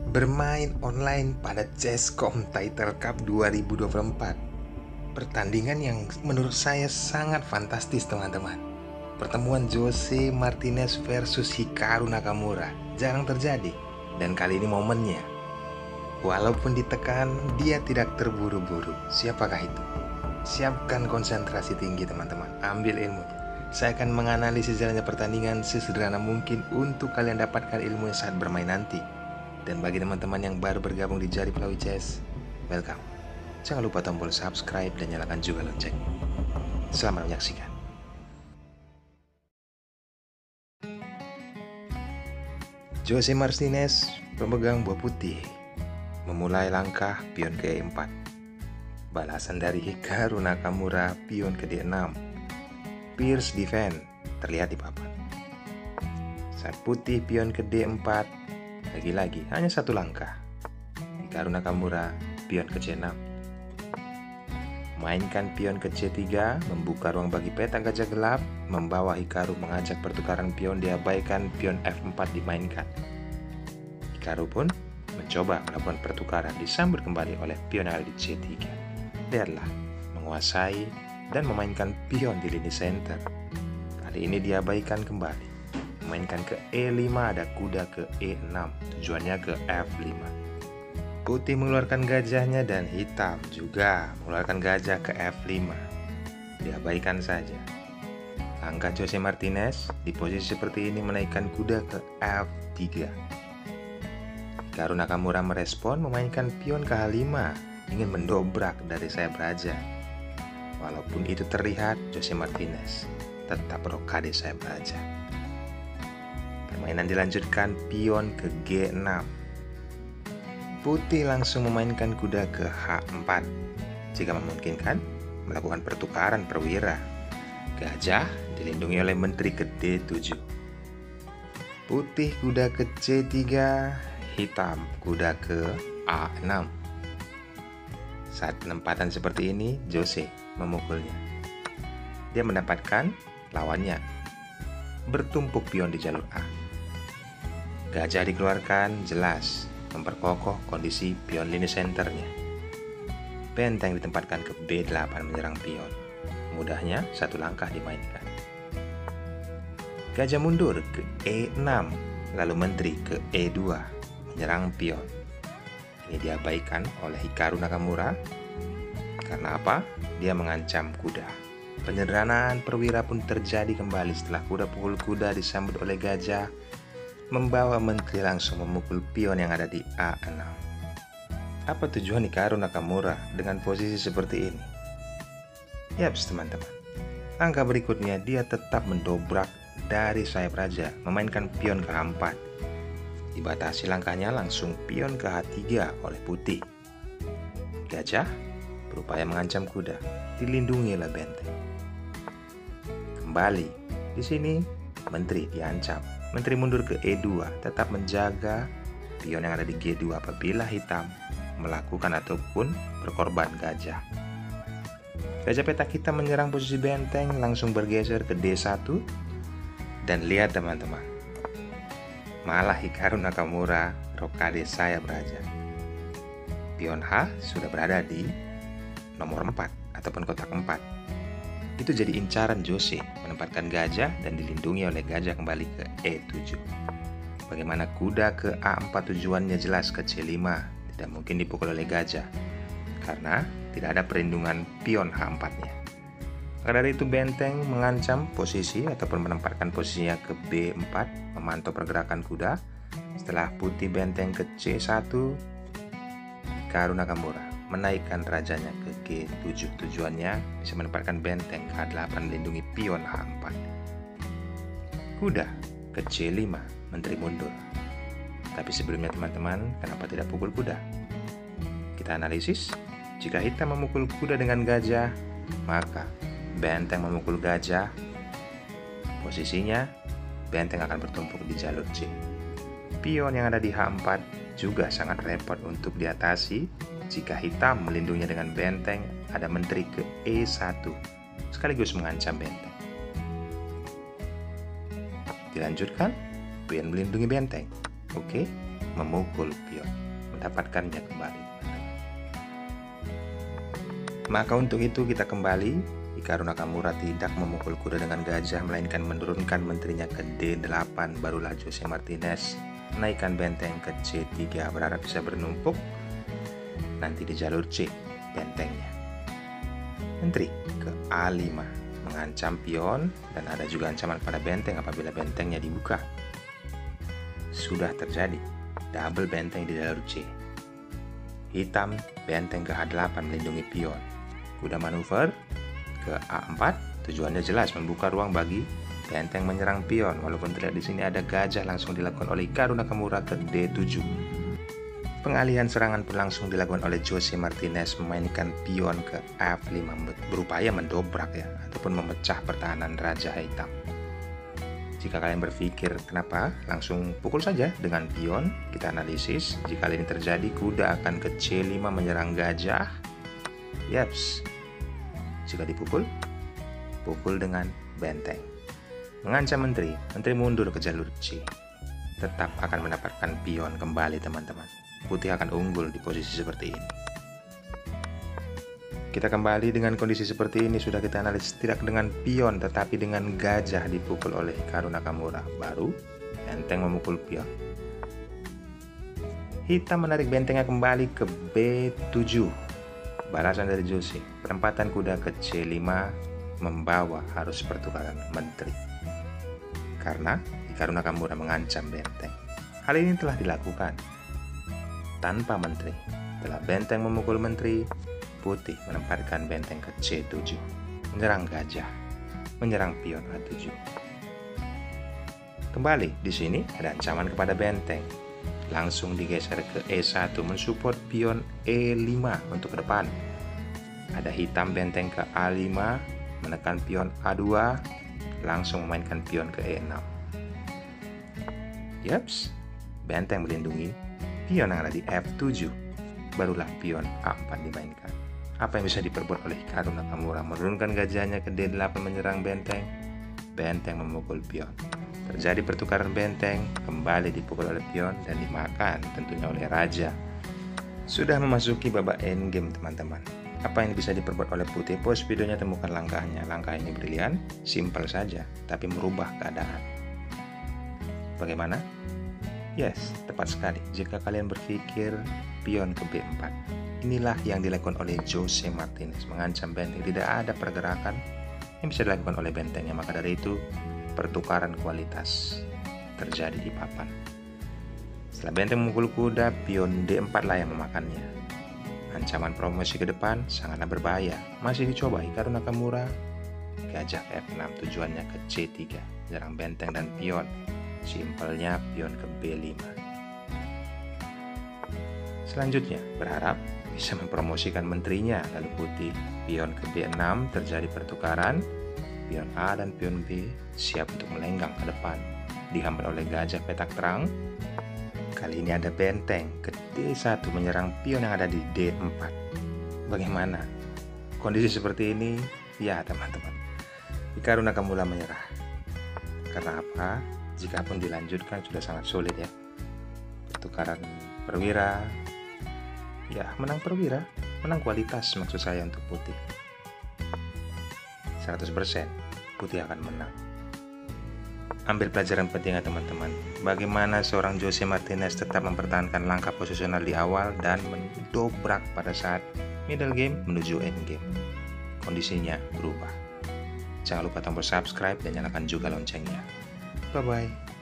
Bermain online pada Chesscom Title Cup 2024. Pertandingan yang menurut saya sangat fantastis, teman-teman. Pertemuan Jose Martinez versus Hikaru Nakamura jarang terjadi, dan kali ini momennya. Walaupun ditekan, dia tidak terburu-buru. Siapakah itu? Siapkan konsentrasi tinggi, teman-teman. Ambil ilmu. Saya akan menganalisis jalannya pertandingan sesederhana mungkin untuk kalian dapatkan ilmu saat bermain nanti. Dan bagi teman-teman yang baru bergabung di Jari Pelawi Chess, welcome. Jangan lupa tombol subscribe dan nyalakan juga loncengnya. Selamat menyaksikan. Jose Martinez, pemegang buah putih, memulai langkah pion ke E4. Balasan dari Hikaru Nakamura, pion ke D6. Fierce defense terlihat di papan. Saat putih pion ke D4, lagi-lagi hanya satu langkah. Hikaru Nakamura pion ke C6. Mainkan pion ke C3, membuka ruang bagi peta gajah gelap, membawa Hikaru mengajak pertukaran pion, diabaikan pion F4 dimainkan. Hikaru pun mencoba melakukan pertukaran, disambut kembali oleh pion yang ada di C3. Lihatlah, menguasai dan memainkan pion di lini center. Kali ini diabaikan kembali. Mainkan ke E5, ada kuda ke E6, tujuannya ke F5. Putih mengeluarkan gajahnya dan hitam juga mengeluarkan gajah ke F5. Diabaikan saja. Langkah Jose Martinez di posisi seperti ini menaikkan kuda ke F3. Hikaru Nakamura merespon memainkan pion ke H5, ingin mendobrak dari sayap raja. Walaupun itu terlihat, Jose Martinez tetap rokade sayap raja. Permainan dilanjutkan pion ke G6. Putih langsung memainkan kuda ke H4. Jika memungkinkan, melakukan pertukaran perwira. Gajah dilindungi oleh menteri ke D7. Putih kuda ke C3, hitam kuda ke A6. Saat penempatan seperti ini, Jose memukulnya. Dia mendapatkan lawannya bertumpuk pion di jalur A. Gajah dikeluarkan, jelas memperkokoh kondisi pion lini senternya. Benteng ditempatkan ke B8 menyerang pion. Mudahnya satu langkah dimainkan. Gajah mundur ke E6, lalu menteri ke E2 menyerang pion. Ini diabaikan oleh Hikaru Nakamura. Karena apa? Dia mengancam kuda. Penyederhanaan perwira pun terjadi kembali setelah kuda pukul kuda disambut oleh gajah, membawa menteri langsung memukul pion yang ada di A6. Apa tujuan Hikaru Nakamura dengan posisi seperti ini? Yaps, teman-teman. Langkah berikutnya dia tetap mendobrak dari sayap raja, memainkan pion ke H4. Dibatasi langkahnya langsung pion ke H3 oleh putih. Gajah berupaya mengancam kuda, dilindungi oleh benteng. Kembali di sini menteri diancam. Menteri mundur ke E2, tetap menjaga pion yang ada di G2 apabila hitam melakukan ataupun berkorban gajah. Gajah petak hitam menyerang posisi benteng, langsung bergeser ke D1. Dan lihat, teman-teman, malah Hikaru Nakamura rokade sayap raja. Pion H sudah berada di nomor 4 ataupun kotak 4. Itu jadi incaran Jose menempatkan gajah dan dilindungi oleh gajah kembali ke E7. Bagaimana kuda ke A4 tujuannya jelas ke C5, tidak mungkin dipukul oleh gajah karena tidak ada perlindungan pion H4-nya. Maka dari itu benteng mengancam posisi ataupun menempatkan posisinya ke B4, memantau pergerakan kuda. Setelah putih benteng ke C1, Hikaru Nakamura menaikkan rajanya ke G7, tujuannya bisa menempatkan benteng ke H8 melindungi pion H4. Kuda ke C5, menteri mundur. Tapi sebelumnya, teman-teman, kenapa tidak pukul kuda? Kita analisis. Jika hitam memukul kuda dengan gajah, maka benteng memukul gajah. Posisinya benteng akan bertumpuk di jalur C. Pion yang ada di H4 juga sangat repot untuk diatasi. Jika hitam melindunginya dengan benteng, ada menteri ke E1, sekaligus mengancam benteng. Dilanjutkan, pion melindungi benteng. Oke, memukul pion, mendapatkannya kembali. Maka untuk itu kita kembali. Hikaru Nakamura tidak memukul kuda dengan gajah, melainkan menurunkan menterinya ke D8. Barulah Jose Martinez naikkan benteng ke C3, berharap bisa bernumpuk nanti di jalur C bentengnya. Menteri ke A5 mengancam pion, dan ada juga ancaman pada benteng apabila bentengnya dibuka. Sudah terjadi double benteng di jalur C. Hitam benteng ke H8 melindungi pion. Kuda manuver ke A4, tujuannya jelas membuka ruang bagi benteng menyerang pion. Walaupun terlihat di sini ada gajah, langsung dilakukan oleh Hikaru Nakamura ke D7. Pengalihan serangan pun langsung dilakukan oleh Jose Martinez, memainkan pion ke F5, berupaya mendobrak ataupun memecah pertahanan Raja Hitam. Jika kalian berpikir kenapa, langsung pukul saja dengan pion. Kita analisis, jika ini terjadi, kuda akan ke C5 menyerang gajah. Yaps. Jika dipukul, pukul dengan benteng. Mengancam menteri mundur ke jalur C. Tetap akan mendapatkan pion kembali, teman-teman. Putih akan unggul di posisi seperti ini. Kita kembali dengan kondisi seperti ini, sudah kita analisis tidak dengan pion tetapi dengan gajah dipukul oleh Hikaru Nakamura. Baru benteng memukul pion. Hitam menarik bentengnya kembali ke B7. Balasan dari Jose, penempatan kuda ke C5 membawa arus pertukaran menteri. Karena Hikaru Nakamura mengancam benteng. Hal ini telah dilakukan tanpa menteri. Setelah benteng memukul menteri, putih menempatkan benteng ke C7, menyerang gajah, menyerang pion A7. Kembali di sini ada ancaman kepada benteng. Langsung digeser ke E1 mensupport pion E5 untuk ke depan. Ada hitam benteng ke A5 menekan pion A2, langsung memainkan pion ke E6. Yaps, benteng melindungi pion yang ada di F7. Barulah pion A4 dimainkan. Apa yang bisa diperbuat oleh Hikaru Nakamura? Menurunkan gajahnya ke D8 menyerang benteng. Benteng memukul pion. Terjadi pertukaran benteng, kembali dipukul oleh pion dan dimakan tentunya oleh raja. Sudah memasuki babak endgame, teman-teman. Apa yang bisa diperbuat oleh putih? Pause videonya, temukan langkahnya. Langkah ini brilian, simpel saja, tapi merubah keadaan. Bagaimana? Yes, tepat sekali. Jika kalian berpikir pion ke B4, inilah yang dilakukan oleh Jose Martinez, mengancam benteng. Tidak ada pergerakan yang bisa dilakukan oleh bentengnya. Maka dari itu, pertukaran kualitas terjadi di papan. Setelah benteng memukul kuda, pion D4 lah yang memakannya. Ancaman promosi ke depan sangatlah berbahaya. Masih dicoba Hikaru Nakamura. Gajah F6, tujuannya ke C3, menyerang benteng dan pion. Simpelnya pion ke B5. Selanjutnya berharap bisa mempromosikan menterinya. Lalu putih pion ke B6, terjadi pertukaran. Pion A dan pion B siap untuk melenggang ke depan. Dihambat oleh gajah petak terang. Kali ini ada benteng ke D1 menyerang pion yang ada di D4. Bagaimana? Kondisi seperti ini, ya teman-teman, Hikaru Nakamura menyerah. Karena apa? Jikapun dilanjutkan sudah sangat sulit ya. Pertukaran perwira, ya menang perwira, menang kualitas maksud saya untuk putih. 100% putih akan menang. Ambil pelajaran penting ya teman-teman. Bagaimana seorang Jose Martinez tetap mempertahankan langkah posisional di awal dan mendobrak pada saat middle game menuju end game. Kondisinya berubah. Jangan lupa tombol subscribe dan nyalakan juga loncengnya. Bye-bye.